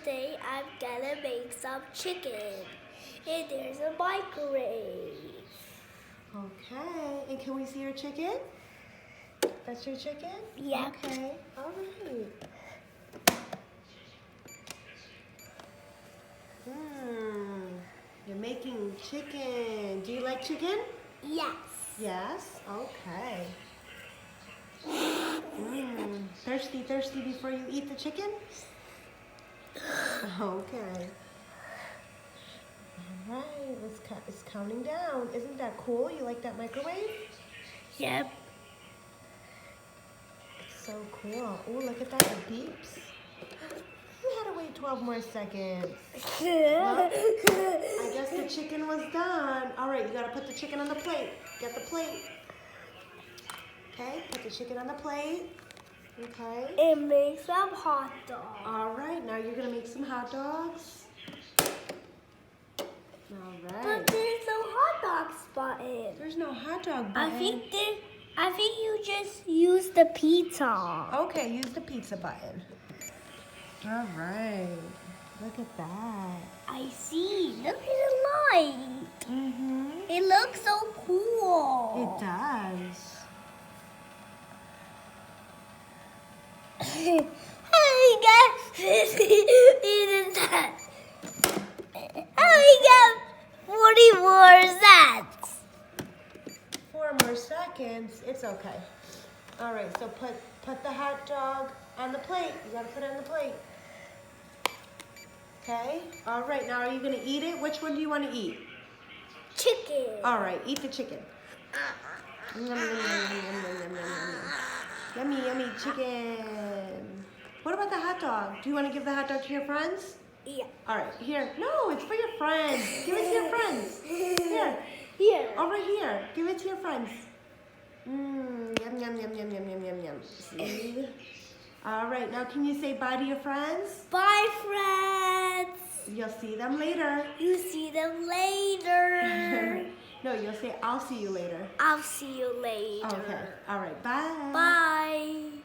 today I'm gonna make some chicken. And there's a microwave. Okay, and can we see your chicken? That's your chicken? Yeah. Okay, all right. You're making chicken. Do you like chicken? Yes. Yes? Okay. Thirsty before you eat the chicken? Okay. All right, it's counting down. Isn't that cool? You like that microwave? Yep. It's so cool. Oh, look at that, it beeps. You had to wait 12 more seconds. Well, I guess the chicken was done. All right, you gotta put the chicken on the plate. Get the plate. Okay, put the chicken on the plate. Okay. And make some hot dogs. All right, now you're gonna make some hot dogs. All But right. there's no hot dogs button. There's no hot dog button. I think you just use the pizza. Okay, use the pizza button. All right. Look at that. I see. Look at the light. Mm-hmm. It looks so cool. It does. I got 50 cents. I got 44 cents. 4 more seconds. It's okay. All right, so put the hot dog on the plate. You gotta put it on the plate. Okay. All right, now are you gonna eat it? Which one do you want to eat? Chicken. All right, eat the chicken. Yum, yum, yum, yum, yum, yum, yum, yum. Yummy, yummy chicken. What about the hot dog? Do you want to give the hot dog to your friends? Yeah. All right, here. No, it's for your friends. Give it to your friends. Here. Here. Over here. Give it to your friends. Yum, yum, yum, yum, yum, yum, yum, yum. See? All right, now can you say bye to your friends? Bye, friends. You'll see them later. You see them later. No, you'll say I'll see you later. I'll see you later. Okay. All right, bye. Bye.